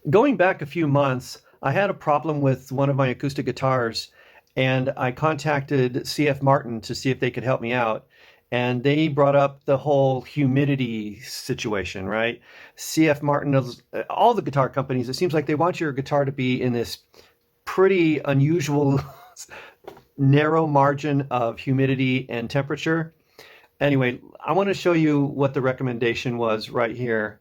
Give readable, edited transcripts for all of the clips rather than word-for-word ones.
Going back a few months, I had a problem with one of my acoustic guitars, and I contacted CF Martin to see if they could help me out. And they brought up the whole humidity situation, right? CF Martin, all the guitar companies, it seems like they want your guitar to be in this pretty unusual narrow margin of humidity and temperature. Anyway, I want to show you what the recommendation was right here.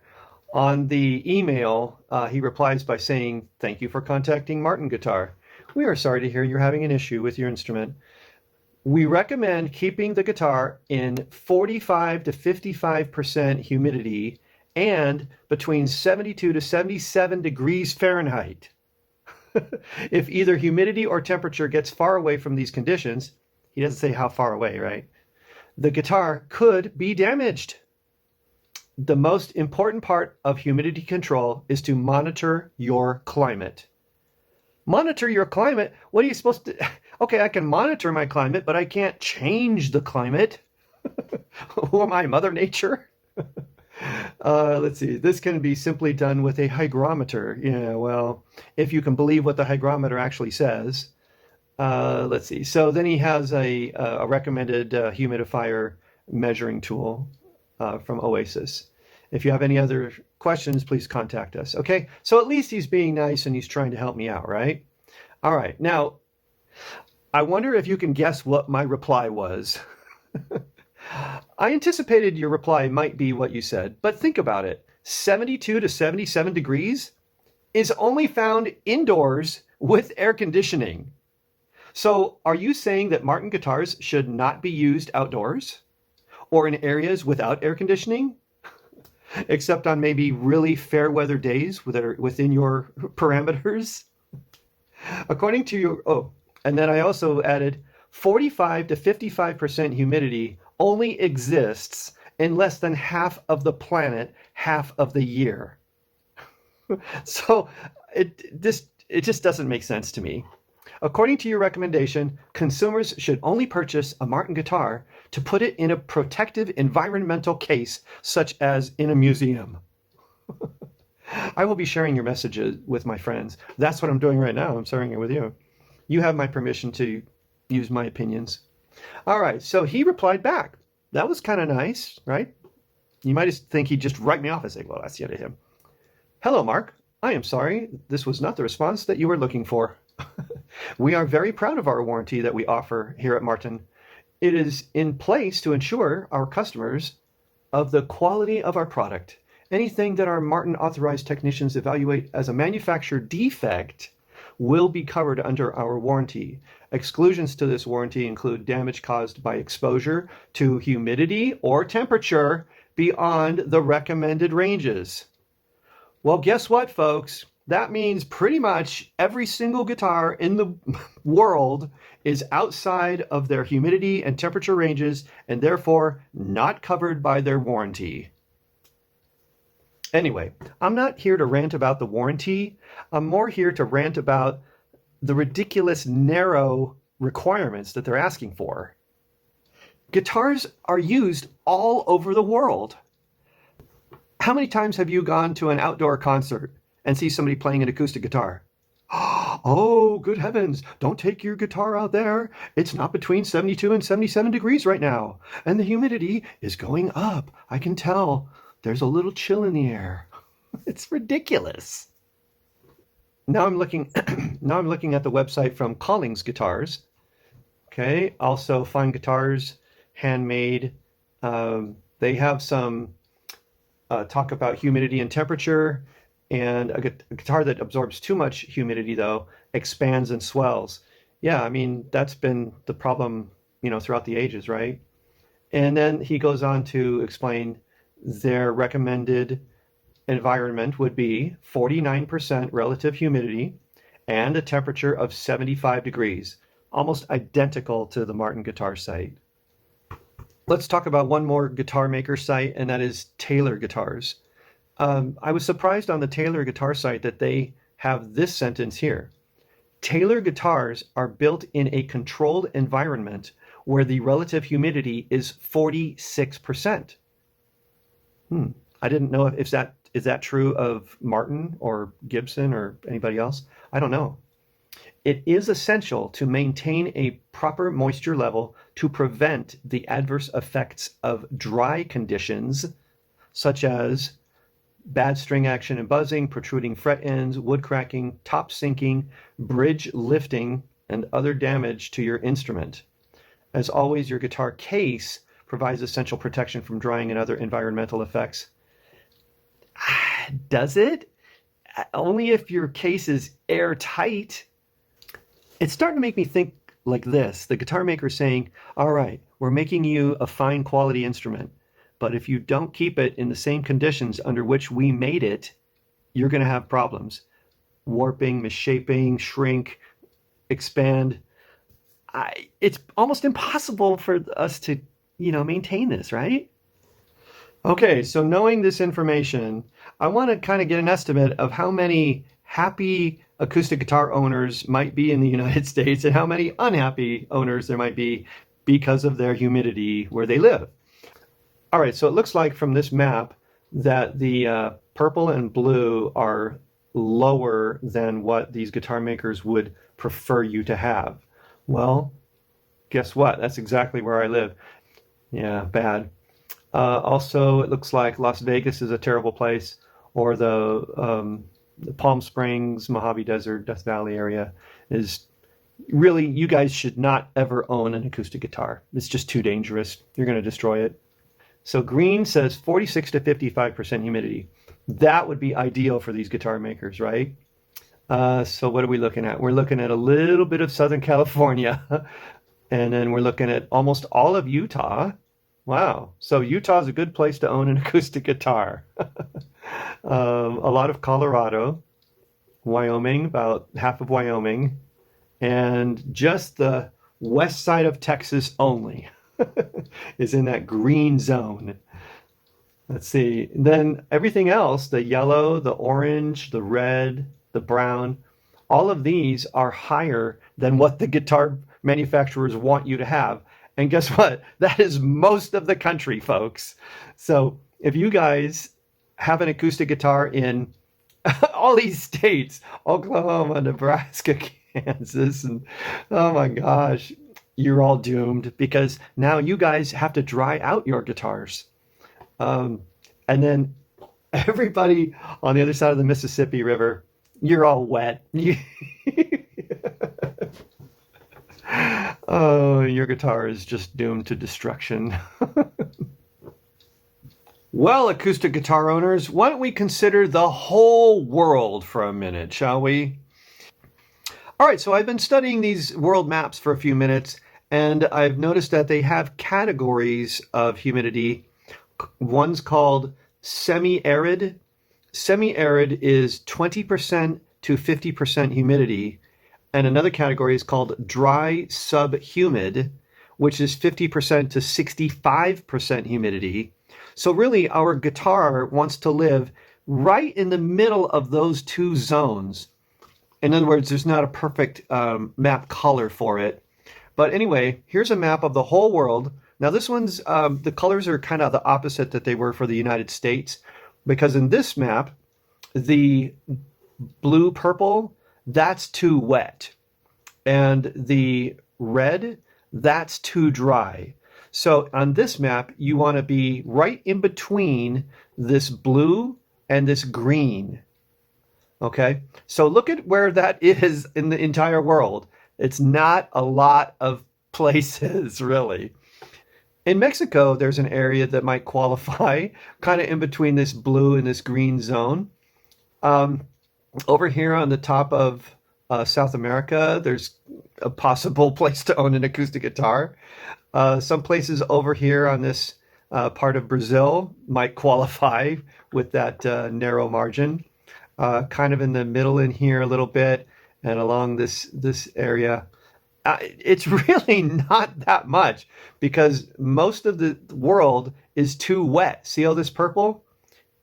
On the email, he replies by saying, "Thank you for contacting Martin Guitar. We are sorry to hear you're having an issue with your instrument. We recommend keeping the guitar in 45 to 55% humidity and between 72 to 77 degrees Fahrenheit. If either humidity or temperature gets far away from these conditions," he doesn't say how far away, right? "The guitar could be damaged. The most important part of humidity control is to monitor your climate." Monitor your climate? What are you supposed to? Okay, I can monitor my climate, but I can't change the climate. Who am I, Mother Nature? Let's see. This can be simply done with a hygrometer. Yeah, well, if you can believe what the hygrometer actually says. Let's see. So then he has a recommended humidifier measuring tool from Oasis. If you have any other questions, please contact us. Okay, so at least he's being nice and he's trying to help me out, right? All right, now, I wonder if you can guess what my reply was. I anticipated your reply might be what you said, but think about it. 72 to 77 degrees is only found indoors with air conditioning. So are you saying that Martin guitars should not be used outdoors or in areas without air conditioning, except on maybe really fair weather days that are within your parameters? According to your, oh, and then I also added 45 to 55% humidity only exists in less than half of the planet, half of the year. So it just doesn't make sense to me. According to your recommendation, consumers should only purchase a Martin guitar to put it in a protective environmental case, such as in a museum. I will be sharing your messages with my friends. That's what I'm doing right now. I'm sharing it with you. You have my permission to use my opinions. All right, so he replied back. That was kind of nice, right? You might think he'd just write me off and say, well, that's the end of him. "Hello, Mark. I am sorry. This was not the response that you were looking for. We are very proud of our warranty that we offer here at Martin. It is in place to ensure our customers of the quality of our product. Anything that our Martin authorized technicians evaluate as a manufacturer defect will be covered under our warranty. Exclusions to this warranty include damage caused by exposure to humidity or temperature beyond the recommended ranges." Well, guess what, folks? That means pretty much every single guitar in the world is outside of their humidity and temperature ranges and therefore not covered by their warranty. Anyway, I'm not here to rant about the warranty. I'm more here to rant about the ridiculous narrow requirements that they're asking for. Guitars are used all over the world. How many times have you gone to an outdoor concert and see somebody playing an acoustic guitar? "Oh, good heavens, don't take your guitar out there. It's not between 72 and 77 degrees right now. And the humidity is going up. I can tell. There's a little chill in the air." It's ridiculous. Now I'm looking now I'm looking at the website from Collings Guitars. Okay, also fine guitars, handmade. They have some talk about humidity and temperature, and a guitar that absorbs too much humidity, though, expands and swells. Yeah, I mean, that's been the problem, throughout the ages, right? And then he goes on to explain their recommended environment would be 49% relative humidity and a temperature of 75 degrees, almost identical to the Martin guitar site. Let's talk about one more guitar maker site, and that is Taylor Guitars. I was surprised on the Taylor guitar site that they have this sentence here. "Taylor guitars are built in a controlled environment where the relative humidity is 46%. I didn't know if that Is that true of Martin or Gibson or anybody else? I don't know. It is essential to maintain a proper moisture level to prevent the adverse effects of dry conditions, such as bad string action and buzzing, protruding fret ends, wood cracking, top sinking, bridge lifting, and other damage to your instrument. As always, your guitar case provides essential protection from drying and other environmental effects. Does it? Only if your case is airtight. It's starting to make me think like this. The guitar maker is saying, all right, we're making you a fine quality instrument, but if you don't keep it in the same conditions under which we made it, you're going to have problems. Warping, misshaping, shrink, expand. It's almost impossible for us to, maintain this, right? Okay, so knowing this information, I want to kind of get an estimate of how many happy acoustic guitar owners might be in the United States and how many unhappy owners there might be because of their humidity where they live. All right, so it looks like from this map that the purple and blue are lower than what these guitar makers would prefer you to have. Well, guess what? That's exactly where I live. Yeah, bad. Also, it looks like Las Vegas is a terrible place, or the Palm Springs, Mojave Desert, Death Valley area is really, you guys should not ever own an acoustic guitar. It's just too dangerous. You're going to destroy it. So green says 46 to 55% humidity. That would be ideal for these guitar makers, right? So what are we looking at? We're looking at a little bit of Southern California, and then we're looking at almost all of Utah. Wow. So Utah is a good place to own an acoustic guitar. A lot of Colorado, Wyoming, about half of Wyoming, and just the west side of Texas only is in that green zone. Let's see. Then everything else, the yellow, the orange, the red, the brown, all of these are higher than what the guitar manufacturers want you to have. And guess what? That is most of the country, folks. So if you guys have an acoustic guitar in all these states, Oklahoma, Nebraska, Kansas, and oh my gosh, you're all doomed because now you guys have to dry out your guitars. And then everybody on the other side of the Mississippi River, you're all wet. Oh, your guitar is just doomed to destruction. Well, acoustic guitar owners, why don't we consider the whole world for a minute, shall we? All right, so I've been studying these world maps for a few minutes, and I've noticed that they have categories of humidity. One's called semi-arid. Semi-arid is 20% to 50% humidity. And another category is called dry subhumid, which is 50% to 65% humidity. So really, our guitar wants to live right in the middle of those two zones. In other words, there's not a perfect map color for it. But anyway, here's a map of the whole world. Now this one's, the colors are kind of the opposite that they were for the United States, because in this map, the blue purple, that's too wet. And the red, that's too dry. So on this map, you want to be right in between this blue and this green. Okay, so look at where that is in the entire world. It's not a lot of places, really. In Mexico, there's an area that might qualify, kind of in between this blue and this green zone. Over here on the top of South America, there's a possible place to own an acoustic guitar. Some places over here on this part of Brazil might qualify with that narrow margin. Kind of in the middle in here a little bit, and along this area. It's really not that much because most of the world is too wet. See all this purple?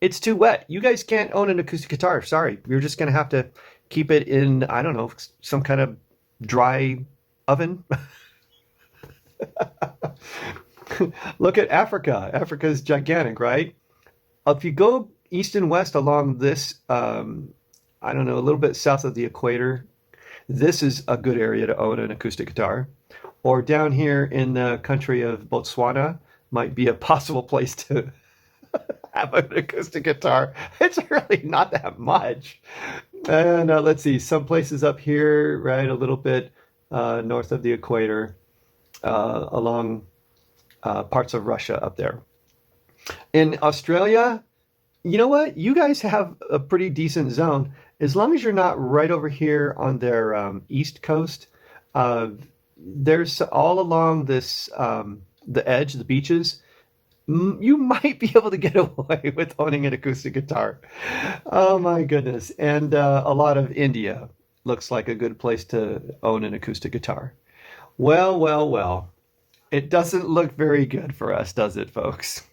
It's too wet. You guys can't own an acoustic guitar. Sorry. You're just going to have to keep it in, I don't know, some kind of dry oven. Look at Africa. Africa is gigantic, right? If you go east and west along this, I don't know, a little bit south of the equator, this is a good area to own an acoustic guitar. Or down here in the country of Botswana might be a possible place to have an acoustic guitar. It's really not that much. And let's see, some places up here, right, a little bit north of the equator, along parts of Russia up there. In Australia, you know what? You guys have a pretty decent zone. As long as you're not right over here on their east coast, uh, there's all along this the edge, the beaches. You might be able to get away with owning an acoustic guitar. Oh my goodness! And a lot of India looks like a good place to own an acoustic guitar. Well, well, well. It doesn't look very good for us, does it, folks?